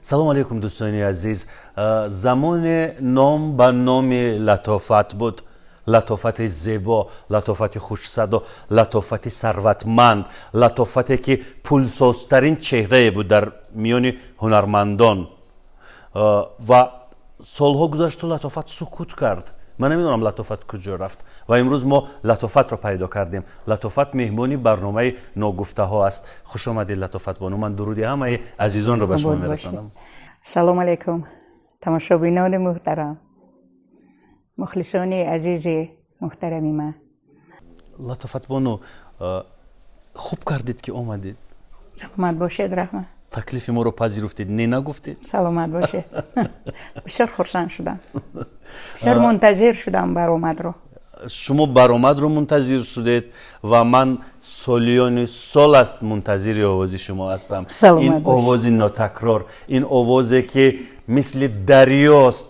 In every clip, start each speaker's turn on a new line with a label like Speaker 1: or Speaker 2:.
Speaker 1: سلام علیکم دوستانی عزیز. زمان نام به نام لطافت بود، لطافت زیبا، لطافت خوش‌صدا، لطافت ثروتمند، لطافتی که پولسازترین چهره بود در میان هنرمندان و سالها گذشت و لطافت سکوت کرد. من نمیدونم لطافت کجا رفت و امروز ما لطافت را پیدا کردیم. لطافت مهمانی برنامه ناگفته ها است. خوش آمدید لطافت بانو. من درودی همه عزیزان را به شما میرسانم.
Speaker 2: سلام علیکم تماشابینان محترم، مخلصان عزیز محترمی من.
Speaker 1: لطافت بانو خوب کردید که آمدید.
Speaker 2: سلامت باشید رحمت.
Speaker 1: تکلیف ما رو پذیرفتید، نه نگفتید.
Speaker 2: سلامت باشید. بسیار خرسند شدم، بسیار منتظر شدم برآمد رو.
Speaker 1: شما برآمد رو منتظر شدید و من سالیان سال است منتظر آواز شما هستم. این آواز ناتکرار، این آوازی که مثل دریاست.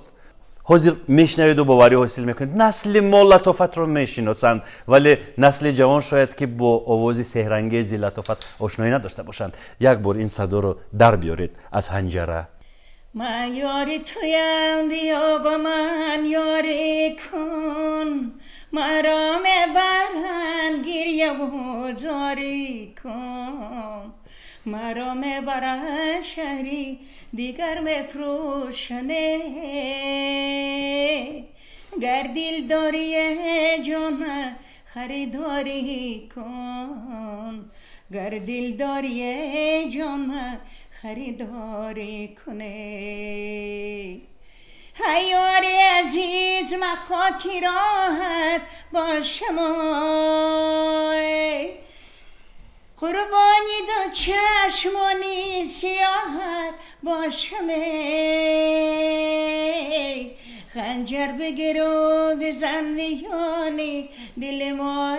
Speaker 1: حاضر میشنوید و باوری حاصل میکنید. نسل ما لطافت رو میشناسند ولی نسل جوان شاید که با آواز سحرانگیز لطافت آشنایی نداشته باشند. یک بار این صدا رو در بیارید از حنجره.
Speaker 2: من یاری تویم، بیا با من یاری کن، مرا میبرند گریه و زاری کن، مرا میبرند شهری دیگر میفروشنه، گر دل داری جان خریداری کن، گر دل داری جان خریداری کنه. ای یاری عزیز من خاکی راحت باشم، قربانی دو چشمانی سیاحت باشم، خنجر بگیر و بزن میانی دل ماه،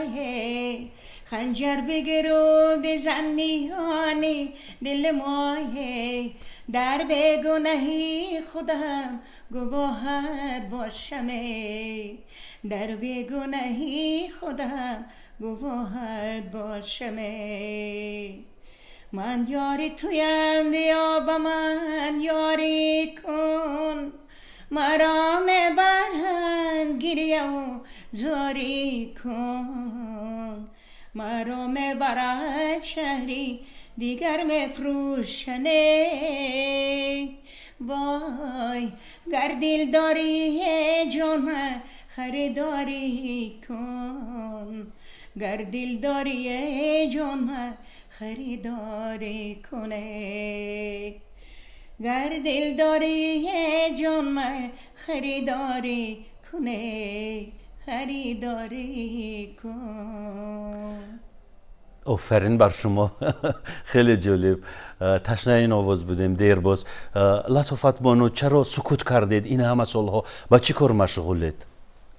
Speaker 2: خنجر بگیر و بزن میانی دل ماه، در بیگناهی خودم گواهت باشم، در بیگناهی خودم گواهت باشم. من یاری تویم، بیا با من یاری کن، مرا میبرند گریه و زاری کن، مرا میبرند شهری دیگر میفروشنه، وای گر دل داری جان خریداری کن، گر دل داری جان خریداری کنه، گر دل داری جان خریداری کنه، خریداری کن.
Speaker 1: آفرین بر شما. خیلی جالب. تشنه این آواز بودیم دیر باز. لطافت بانو چرا سکوت کردید این همه سالها؟ با چی کار مشغولید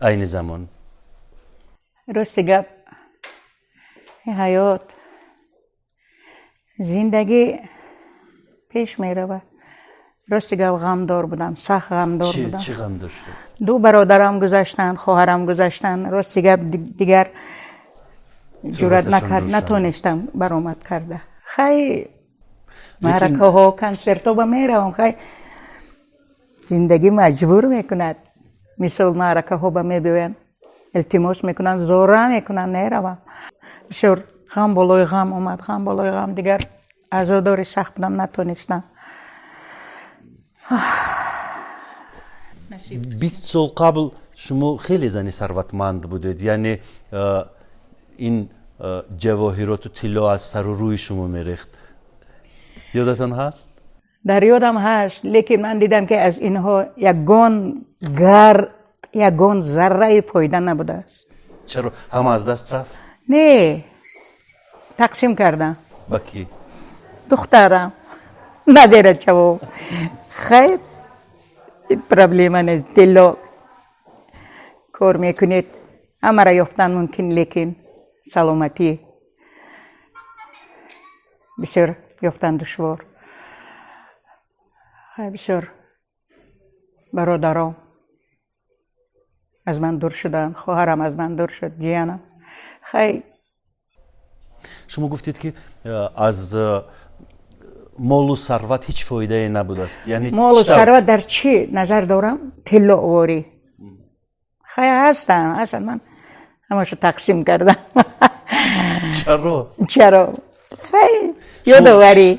Speaker 1: این زمان؟
Speaker 2: راست گپ، حیات زندگی پیش می رود. راست گپ غمدار بودم، سخت غمدار بودم.
Speaker 1: چی غم داشتید؟
Speaker 2: دو برادرم گذشتن، خواهرم گذشتن. راست گپ دیگر جرأت نکرد، نتونستم برآمد کرده. خیلی معرکه ها کنسرت ها میروم، خیلی زندگی مجبور میکند. مثل معرکه ها میبینم التماس میکنن، زوره میکنن نروم. بسیار غم بالای غم اومد، غم بالای غم. دیگر عزاداری سخت بودم، نتونستم.
Speaker 1: 20 سال قبل شما خیلی زنی ثروتمند بودید، یعنی این جواهرات و طلا از سر و روی شما میریخت. یادتان هست؟
Speaker 2: در یادم هست، لیکن من دیدم که از اینها یگان گرد، یگان ذره فایده نبوده است.
Speaker 1: چرا؟ همه از دست رفت؟
Speaker 2: نه، تقسیم کردم.
Speaker 1: با کی؟
Speaker 2: دخترم نداره جواب. خیلی این پرابلم نیست. طلا کار میکنید، همه را یافتن ممکن، لیکن سلامتی بسیار یافتن دشوار. بسیار برادرام از من دور شدن، خواهرم از من دور شد، جیانم. خیلی
Speaker 1: شما گفتید که از молу сарват ҳеҷ фоидае набудааст. Яъне
Speaker 2: молу сарват дар чӣ назар дорам? тиллооворӣ. хай ҳастанд ман ҳамаша тақсим кардам. чаро? хай ёдоварӣ.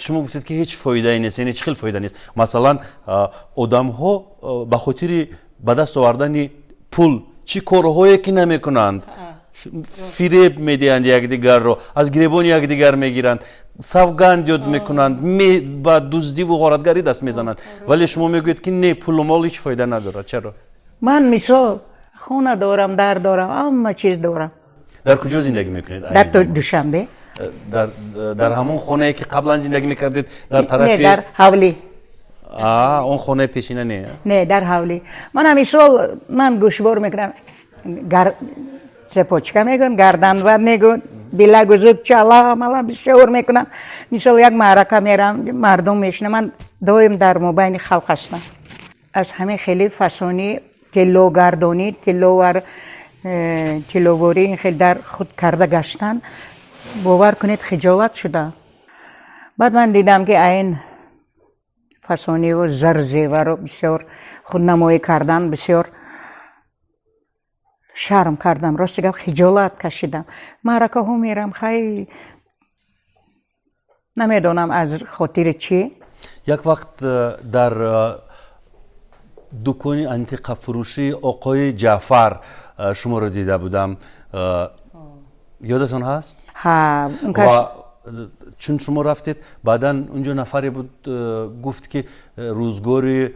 Speaker 1: шумо гуфтед ки ҳеҷ фоидае нест. Яъне чӣ хел фоида нест? Масалан, одамҳо ба хотири ба даст овардани пул чӣ корҳое ки намекунанд, фиреб медиҳанд якдигарро, аз гиребони якдигар мегиранд, савганд ёд мекунанд, ба дуздиву ғоратгарӣ даст мезананд. Вале шумо мегӯед ки не, пулу мол ҳеҷ фоида надорад. чаро?
Speaker 2: ман мисол хона дорам, дар дорам, ҳама чиз дорам.
Speaker 1: дар куҷо зиндагӣ мекунед?
Speaker 2: дар душанбе.
Speaker 1: дар ҳамон хонае ки қаблан зиндагӣ мекардед дар тарафи?
Speaker 2: Не, дар ҳавлӣ.
Speaker 1: Он хонаи пешина не?
Speaker 2: Не, дар ҳавлӣ. ман мисол ман гӯшвор мекунам, цепочка мегӯн, гарданбанд мегӯн, билагу зуд чала мала бисёр мекунам. мисол як маърака мерам, мардум мешинам, ман доим дар мобайни халқ ҳастам. аз ҳамин хели фасони тиллогардонӣ, тилловорӣ ин хел дар худ карда гаштан, бовар кунед хиҷолат шудам. баъд ман дидам ки айн фасониву зар-зевару бисёр худнамоӣ кардан, бисёр шарм кардам, рости гап хиҷолат кашидам. маъракаҳо мерам, хай намедонам аз хотири чӣ.
Speaker 1: як вақт дар дукони антиқафурӯшии оқои ҷаъфар шуморо дида будам. ёдатон ҳаст? ва чун шумо рафтед, баъдан унҷо нафаре буд гуфт ки рӯзгори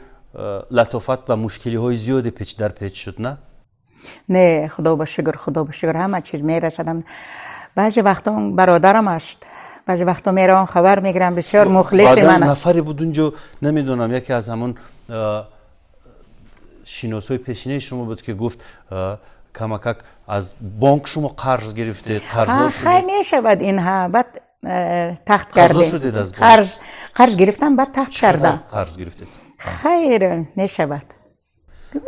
Speaker 1: латофат ба мушкилиҳои зиёде печ дар печ шуд, на?
Speaker 2: не, худо ба шукр, ҳама чиз мерасадам. баъзе вақтон бародарам аст, баъзе вақто меравам хабар мегирам, бисёр мухлиси ман аст.
Speaker 1: нафаре буд унҷо, намедонам, яке аз ҳамон шиносои пешинаи шумо буд ки гуфт камакак аз бонк шумо қарз гирифтед, қарздор шудед.
Speaker 2: хай мешавад инҳа, баъд тахт кардем.
Speaker 1: қарздор шудед аз бонк?
Speaker 2: қарз гирифтам, баъд тахт кардам.
Speaker 1: қарз гирифтед?
Speaker 2: хайр мешавад,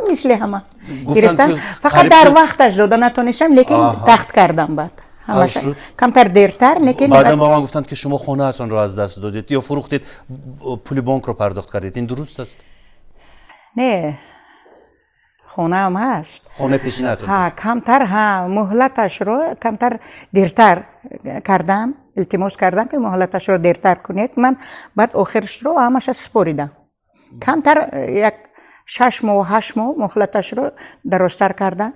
Speaker 2: мисли ҳама гирифтам, фақат дар вақташ дода натонистам, лекин тахт кардам. баъд ҳамаша камтар дертар, лекин
Speaker 1: баъдан ба ман гуфтанд ки шумо хонаатонро аз даст додед ё фурӯхтед, пули бонкро пардохт кардед. ин дуруст аст?
Speaker 2: не, хонаам ҳаст.
Speaker 1: хонаи пешинаатон?
Speaker 2: камтар муҳлаташро камтар дертар кардам, илтимос кардам ки муҳлаташро дертар кунед. ман баъд охирашро ҳамаша споридам. камтар як 6 моҳ 8 моҳ муҳлаташро дарозтар кардам.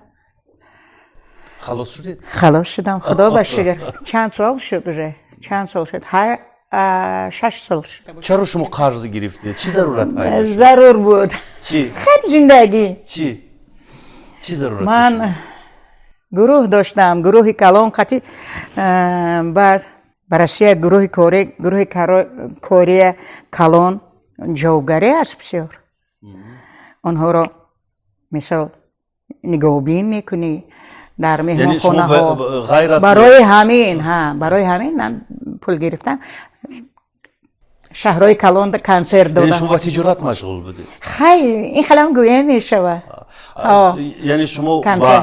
Speaker 1: халос шудед?
Speaker 2: халос шудам, худо ба шукр. чанд сол шуд уже? 6 сол шуд.
Speaker 1: чаро шумо қарз гирифтед? чӣ зарурат пайдо шуд?
Speaker 2: зарур буд.
Speaker 1: чӣ?
Speaker 2: хеле зиндагӣ.
Speaker 1: чӣ зарурат?
Speaker 2: ман гурӯҳ доштам, гурӯҳи калон қатӣ. баъд ба Россия гурӯҳи кория калон ҷавобгарӣ аст бисёр. онҳоро мисол нигоҳубин мекунӣ дар меҳмонхонаҳо. барои ҳамин ман пул гирифтам, шаҳрҳои калон консерт додам.
Speaker 1: шумо ба тиҷорат машғул будед?
Speaker 2: хай ин халам гӯя мешавад.
Speaker 1: яъне шумо ба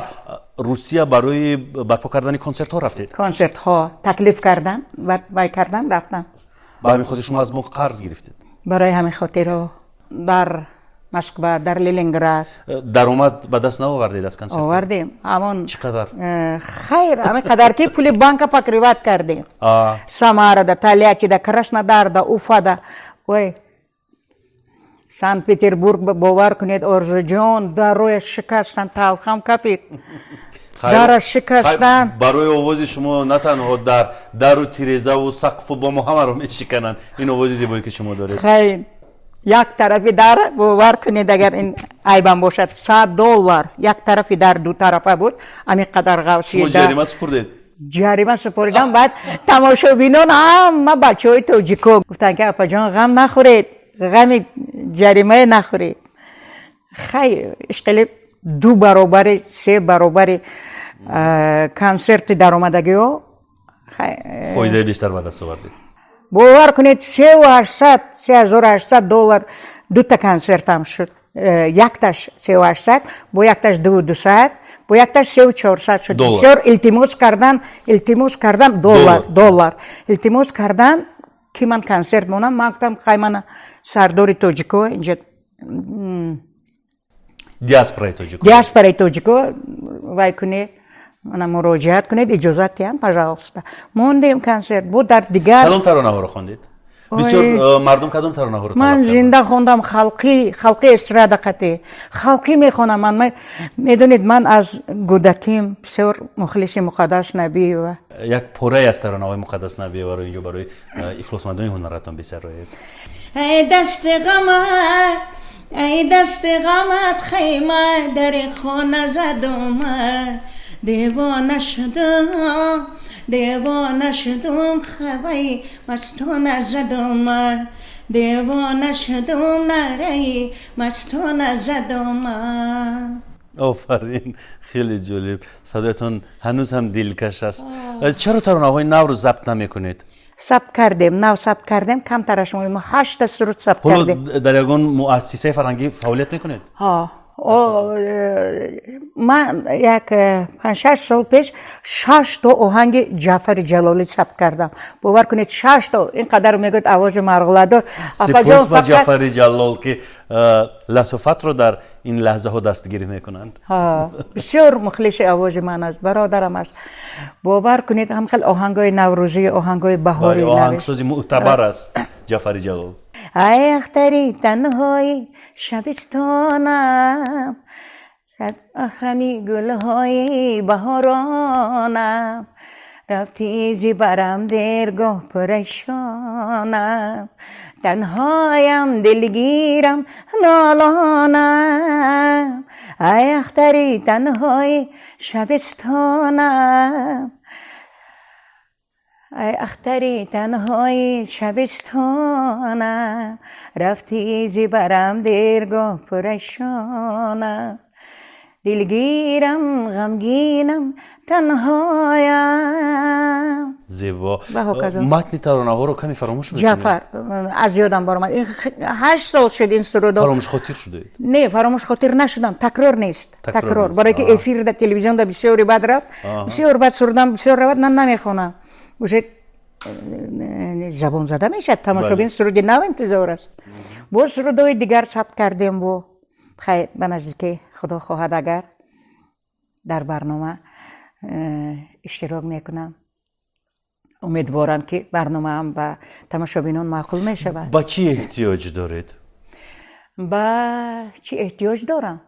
Speaker 1: русия барои барпо кардани консертҳо рафтед? консертҳо
Speaker 2: таклиф кардам, вай кардам, рафтам.
Speaker 1: ба ҳамин хотир шумо аз бонк қарз гирифтед?
Speaker 2: барои ҳамин хотирро дар Москва, дар Ленинград.
Speaker 1: даромад ба даст наовардед аз консерт?
Speaker 2: овардем. ҳамон
Speaker 1: чӣ қадар?
Speaker 2: хайр, ҳамин қадар ки пули банка покриват кардем. Самарада, Тольяттида, Краснодарда, Уфада. ой, Санкт-Петербург бовар кунед, Орзуҷон, дарояш шикастан, талхам кафид. дараш шикастан.
Speaker 1: барои овози шумо на танҳо дару тирезаву сақфу бомо ҳамаро мешикананд. ин овози зебое ки шумо доред.
Speaker 2: хайр, як тарафи дар бовар кунед, агар ин айбам бошад, $100 як тарафи дар ду тарафа буд. ҳамин қадар ғавсия.
Speaker 1: шумо ҷарима супурдед?
Speaker 2: ҷарима супуридам. баъд тамошобинон ҳама бачаҳои тоҷико гуфтанд ки апаҷон ғам нахӯред, ғами ҷаримае нахӯред. хай ишқили 2 баробари 3 баробари консерти даромадагиҳо
Speaker 1: фоидаи бештар ба даст овардед.
Speaker 2: бовар кунед $3800 дута консертам шуд. якташ 3800, бо якташ 2200, бо якташ 3400 шуд. бисёр илтимос кардам, доллар. илтимос кардам, که من کنسرت مونم من گفتم خیلی من سردار توجیکو اینجا دیاسپورای توجیکو وای کنید من مراجعت کنید اجازت دیدم پژالستا موندیم کنسرت بود در دیگر
Speaker 1: کدوم ترانه ها رو خوندید بسیار مردم کدوم ترانه ها رو
Speaker 2: من زنده خوندم خلقی استرادا قطعی خلقی میخونم من میدونید من از کودکیم بسیار مخلص مقدس نبی و
Speaker 1: یک پوره از ترانه های مقدس نبی رو اینجا برای اخلاصمندان هنرتان بسرایید.
Speaker 3: ای دست غمت خیمه در خانه زدم دیوانه شدم خوی مستانه زدم دیوانه شدم نری مستانه زدم.
Speaker 1: آفرین خیلی جالب صدایتون هنوز هم دلکش است. چرا ترانه های نو رو ضبط نمیکنید؟
Speaker 2: ثبت کردیم کم ترش ما 8 سرود ثبت کردیم.
Speaker 1: در یگان مؤسسه فرهنگی فعالیت میکنید؟
Speaker 2: من یک 5-6 سال پیش 6 تا آهنگ جعفر جلالی ثبت کردم. باور کنید 6 تا اینقدر میگوید آواز مرغلادار.
Speaker 1: سپاس با جعفر جلال که لطافت رو در این لحظه ها دستگیری میکنند.
Speaker 2: بسیار مخلص آواز من است، برادرم است. باور کنید هم خیلی آهنگای نوروزی، آهنگای بهاری
Speaker 1: آهنگسازی معتبر است جعفر جلال.
Speaker 2: ای اختری تنهایی شبستانم احرمی گلهای بهارانم رفتی زی برم درگاه پریشانم تنهایم دلگیرم نالانم ای اختری تنهایی شبستانم ای اختری تنهایی شبستانم رفتی زی برم درگاه پریشانم دلگیرم غمگینم تنهایم.
Speaker 1: زیبا. متن ترانه ها رو کمی فراموش میکنید؟
Speaker 2: جعفر از یادم برآمد. این 8 سال شد این سرود.
Speaker 1: فراموش خاطر شدید؟
Speaker 2: نه فراموش خاطر نشدم. تکرار نیست. تکرار برای که افیر در تلویزیون در بسیاری بعد رفت. بسیار بعد سرودم بسیار رفت من نمیخونم. گوشه زبان زده میشه تماشابین سرود نو انتظار است. با سرودهای دیگر ثبت کردیم با خیر به نزدیک خدا خواهد اگر در برنامه اشتراک میکنم. امیدوارم که برنامه هم به تماشابینان معقول میشه.
Speaker 1: با چی احتیاج دارید؟
Speaker 2: با چی احتیاج دارم؟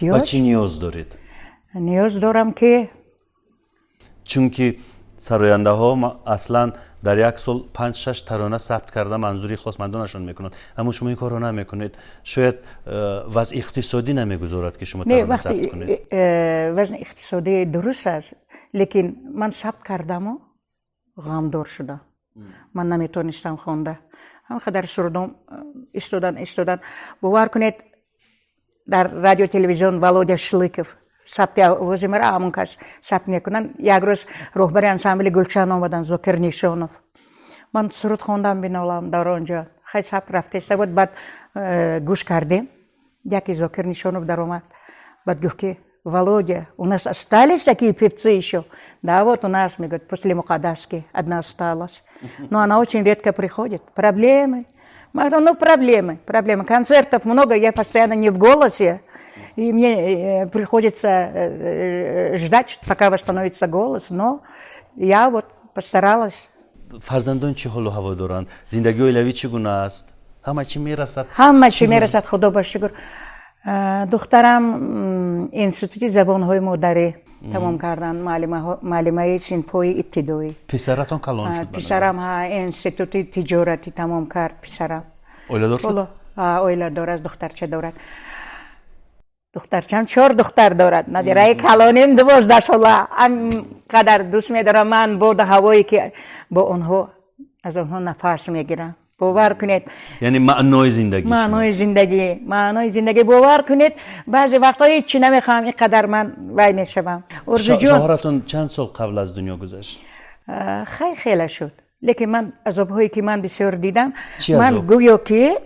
Speaker 1: با چی نیاز دارید؟
Speaker 2: نیاز دارم که
Speaker 1: چون که سراینده ها اصلا در یک سال 5-6 ترانه ثبت کرده منظوری خواستمندانشون میکنند، اما شما این کار رو نمیکنید. شاید وضع اقتصادی نمیگذارد که شما ترانه ثبت کنید.
Speaker 2: وضع اقتصادی درست است، لیکن من ثبت کردم و غمدار شدم. من نمیتونستم خونده. هم خدر سرودم استودن. باور کنید در رادیو تلویزیون ولودیا شلیکوف ثبت آواز مرا همون کس ثبت میکنن. یک روز رهبر انسامبل گلشن آمدن زوکر نیشانوف. من سرود خوندم بینالام در آنجا خیلی ثبت رفته است. بعد گوش کردیم یکی زوکر نیشانوف در اومد. بعد گفت که Володя, у нас остались такие певцы еще? Да, вот у нас, мне говорят, после Мукадаски одна осталась. Но она очень редко приходит. Проблемы. Мы говорим, проблемы. Концертов много, я постоянно не в голосе. И мне приходится ждать, пока восстановится голос. Но я вот постаралась.
Speaker 1: فرزندان چه حال و هوا دارند؟ زندگی اولیوی چگونه است؟ همه چی میرسد؟
Speaker 2: همه چی میرسد، خدا با شکر. دخترم انستیتوت زبان‌های مادری تمام کردن، معلمای صنف‌های ابتدایی.
Speaker 1: پسرتون کلان شد؟
Speaker 2: پسرم انستیتوت تجارتی تمام کرد. پسرم
Speaker 1: اویلادار شد؟
Speaker 2: اویلادار است. دخترچه دارد. دخترچم 4 دختر دارد. ندیره کلانیم 12 ساله. انقدر دوست می‌دارم من بود هوایی که با آنها از آنها نفس میگیرم. باور کنید
Speaker 1: یعنی معنای زندگی
Speaker 2: معنای زندگی باور کنید بعضی وقتا هیچی نمیخوام اینقدر من وای میشم.
Speaker 1: شوهرتون چند سال قبل از دنیا گذشت؟
Speaker 2: خیلی شد، لیکن من عذاب‌هایی که من بسیار دیدم من گویا که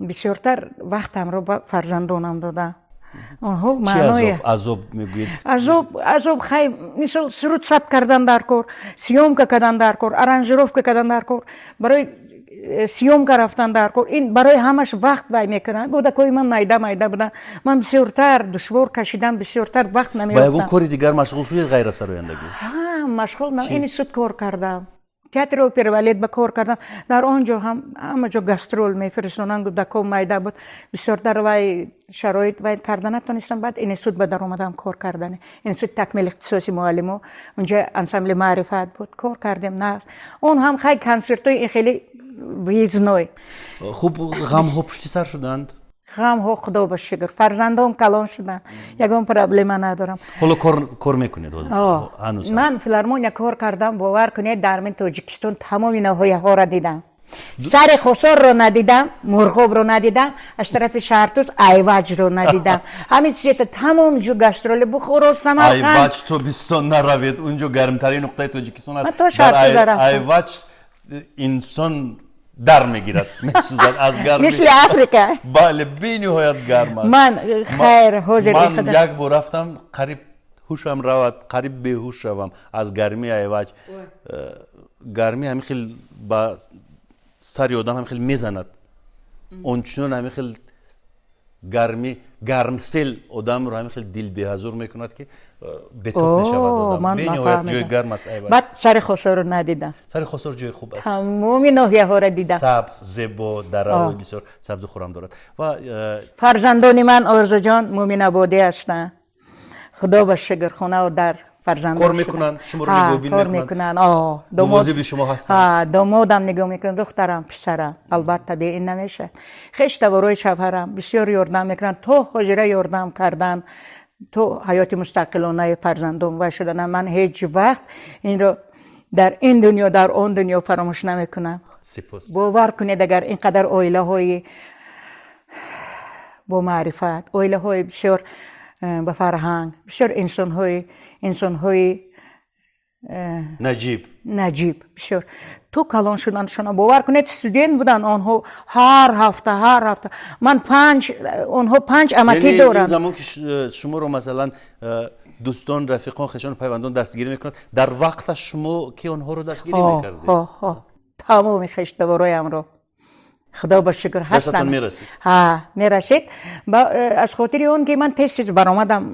Speaker 2: بسیارتر وقتم رو با فرزندانم دادم. آنها
Speaker 1: چی
Speaker 2: معنای
Speaker 1: عذاب میگویید؟
Speaker 2: عذاب خیلی مثل سرود ثبت کردن در کار، سیومکا کردن در کار، آرانژировка کردن در کار، برای سیومکا رفتن در کار، این برای همش وقت وای میکنن. گودکای من مایده بودن، من بسیارتر دشوار کشیدم، بسیارتر وقت
Speaker 1: با
Speaker 2: نمیافتم.
Speaker 1: یگون کاری دیگر مشغول شدید غیر از سرایندگی؟
Speaker 2: ها مشغول نه، این سود کار کردم. تئاتر اپرا بالت با کار کردم. در آنجا همه جا گاسترول میفرستونن. گودکای مایده بود، بسیارتر وای شرایط وای کردن نتونستم. بعد این سود به در اومدم کار کردن. این سود تکمیل اختصاصی معلمو اونجا انسامبل معرفت بود، کار کردم. نه اون هم خیلی کنسرتای خیلی ویزنوی.
Speaker 1: خوب غم ها پشت سر شدند؟
Speaker 2: غم ها خدا به شکر فرزندام کلان شدن، یگان پرابلم ندارم.
Speaker 1: حالا کار میکنید هنوز؟
Speaker 2: من فیلارمونیا کار کردم، باور کنید در من تاجیکستان تمام اینها ها را دیدم. سر خسار رو ندیدم، مرغوب رو ندیدم، از طرف شهرتوز ایواج رو ندیدم. همین چیزا تمام جو گاسترول بخور سمرقند.
Speaker 1: ایواج تو بیستان نروید، اونجا گرمترین نقطه تاجیکستان است.
Speaker 2: در
Speaker 1: ایواج انسان در میگیرد، میسوزد از گرمی.
Speaker 2: مثل افریقا.
Speaker 1: بله بی نهایت گرم است.
Speaker 2: من خیر حاضر
Speaker 1: من یک بار رفتم قریب هوشم رود، قریب بیهوش شوم از گرمی ایواج. گرمی همین خیلی با سر آدم همین خیلی میزند. اونچنان همین خیلی گرمسل آدم رو همین خیلی دل بی‌حضور میکند که بتوب میشود آدم. بی نهایت جای گرم است ایواج.
Speaker 2: بعد سر خسار رو ندیدم.
Speaker 1: سر خسار جای خوب است.
Speaker 2: تمام ناحیه ها را دیدم.
Speaker 1: سبز، زیبا، درهای بسیار سبز خورم دارد. و
Speaker 2: فرزندان من آرزو جان مومن آبادی هستند. خدا به شکر خونه و در فرزندان
Speaker 1: کار میکنن، شما رو نگاه
Speaker 2: میکنن.
Speaker 1: مواظب شما هستن.
Speaker 2: دامادم نگاه میکنن، دخترم پسرم. البته به این نمیشه. خشت و روی شوهرم بسیار یاردم میکنن. تو حجره یاردم کردن، تو حیات مستقلانه فرزندان و شدن. من هیچ وقت این رو در این دنیا در اون دنیا فراموش نمیکنم.
Speaker 1: سپاس.
Speaker 2: باور کنید اگر اینقدر عائله های با معرفت، عائله های بسیار با فرهنگ، بسیار انسان های نجیب بسیار تو کلان شدن شما باور کنید استودنت بودن آنها هر هفته من آنها 5 امکی دارن.
Speaker 1: این زمان که شما رو مثلا دوستان رفیقان خشان پیوندان دستگیری میکنند، در وقت شما که آنها رو دستگیری میکردید؟
Speaker 2: تمام خشتوارم رو خدا با شکر هستم.
Speaker 1: دستتون میرسید؟
Speaker 2: میرسید. از خاطر اون که من تیز برآمدم،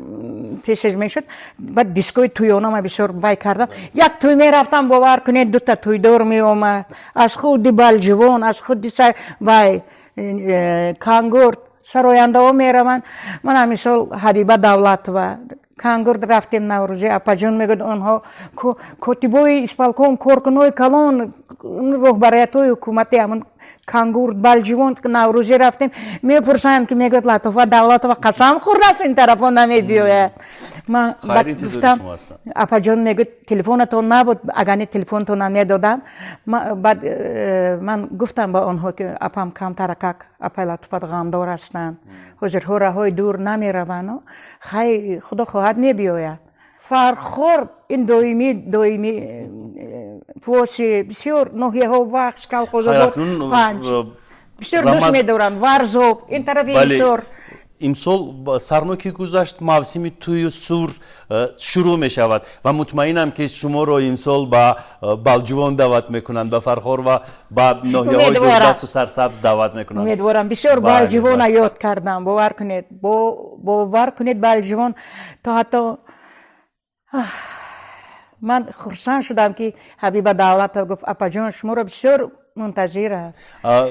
Speaker 2: تیز میشد. بعد دیسکوی تویانم بسیار وای کردم. یک توی میرفتم باور کنید 2 تا توی دور می اومد. از خود بالجوان، از خود سر وای کانگور سراینده ها میروند. من همیشه حبیبه دولت و کانگور رفتیم نوروزی. اپا جون میگد آنها کتیبوی اسپالکوم کورکنوی کلان رهبریت های حکومتی همون کانگور بالجوان نوروزی رفتیم. میپرسند که میگد لطفا دولت و قسم خورده است این طرفا نمیدیوه. من گفتم اپا جون میگد تلفنتون نبود، اگر تلفنتون نمیدادم. بعد من گفتم با آنها که اپام کم ترکک اپا لطفا غمدار هستند، حضرها راه دور نمیروند. خیلی خدا خواهد نبیاید. فرخورد این دائمی فوسی بسیار ناحیه ها وقت کل خوزدار 5 بسیار دوست میدارن. ورزوب این طرف اینسور
Speaker 1: امسال سرنوکی گذشت، موسم توی سور شروع می شود و مطمئنم که شما رو امسال با بالجوان دعوت میکنند، با فرخور و با ناحیه های دوردست و سرسبز دعوت میکنند.
Speaker 2: امیدوارم. بسیار بالجوان یاد کردم. باور کنید بالجوان تا حتی من خرسان شدم که حبیب دولت گفت اپا جان شما رو بسیار منتظرم،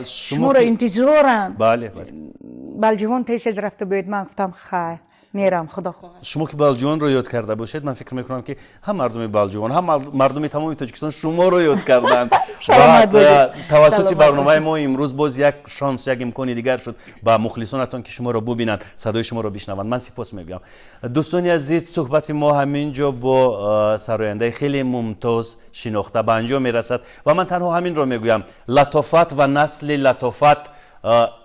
Speaker 2: شما رو انتظارم.
Speaker 1: بله
Speaker 2: بالجوان تیز رفته باید. من گفتم خیر میرم خدا خواهد.
Speaker 1: شما که بالجوان رو یاد کرده باشید، من فکر میکنم که هم مردم بالجوان هم مردم تمام تاجیکستان شما رو یاد کردند. و توسط برنامه ما امروز باز یک شانس، یک امکانی دیگر شد با مخلصانتون که شما رو ببینند، صدای شما رو بشنوند. من سپاس میگم. دوستان عزیز، صحبت ما همینجا با سراینده خیلی ممتاز شناخته به انجام میرسد و من تنها همین رو میگویم: لطافت و نسل لطافت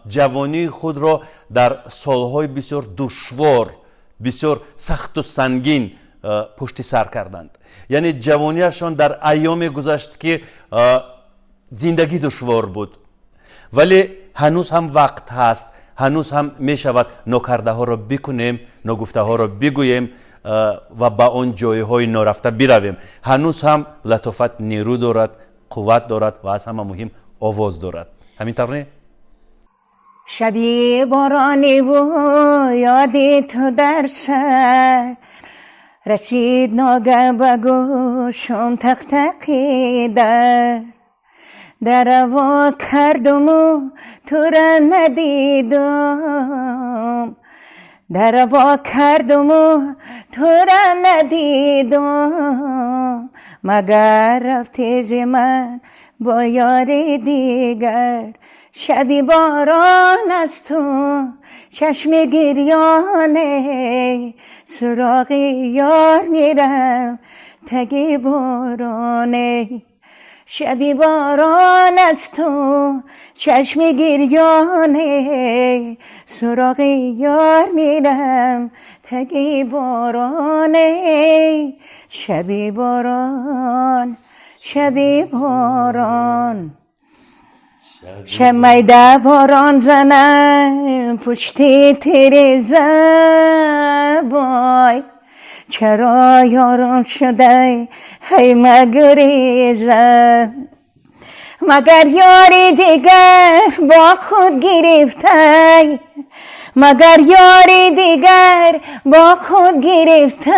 Speaker 1: جوانی خود را در سالهای بسیار دشوار، بسیار سخت و سنگین پشت سر کردند. یعنی جوانیشان در ایام گذشت که زندگی دشوار بود، ولی هنوز هم وقت هست، هنوز هم می شود نکرده ها را بکنیم، نگفته ها را بگوییم و با اون جای های نرفته برویم. هنوز هم لطافت نیرو دارد، قوت دارد و از همه مهم آواز دارد. همینطور نه؟
Speaker 3: شبی بارانی و یادی تو در سر رسید ناگه به گوشم تق تقی در وا کردم و تو را ندیدم، در وا کردم و تو را ندیدم، مگر رفتی ز من با یاری دیگر. شبی باران از تو چشم گریانه، سراغ یار میرم تگی بارانه. شبی باران از تو چشم گریانه، سراغ یار میرم تگی بارانه. شبی باران، شبی باران، شمیده باران زنم پشتی تیره وای، چرا یارم شده هی مگریزم، مگر یاری دیگر با خود گرفته، مگر یاری دیگر با خود گرفته.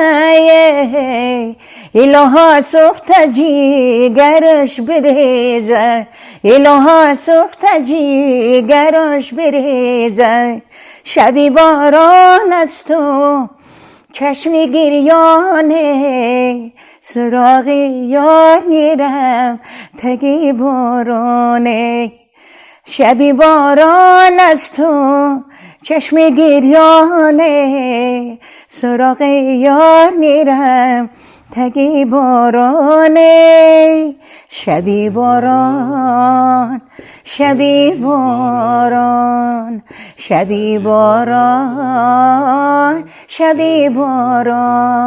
Speaker 3: الها سوخت جیگرش بریزه، الها سوخت جیگرش بریزه. شبی باران از تو چشم گریانه، سراغ یار میرم تگی بارانه. شبی باران از تو چشم گریانه، سراغ یار میرم تگی بارانه. شبی باران، شبی باران، شبی باران، شبی باران.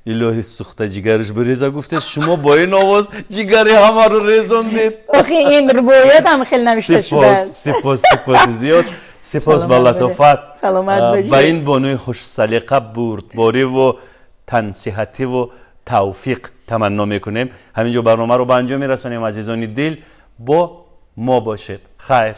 Speaker 1: الهی سوخته جیگرش بریزه. گفته شما با این آواز جیگری همه رو ریزاندید.
Speaker 2: آخه این روایت هم خیلی نوشته شده است.
Speaker 1: سپاس زیاد. سپاس با لطافت.
Speaker 2: سلامت باشید.
Speaker 1: با این بانوی خوش سلیقه بردباری و تنصیحاتی و توفیق تمنا میکنیم. همینجا برنامه رو به انجام میرسانیم. عزیزان دل با ما باشید. خیر.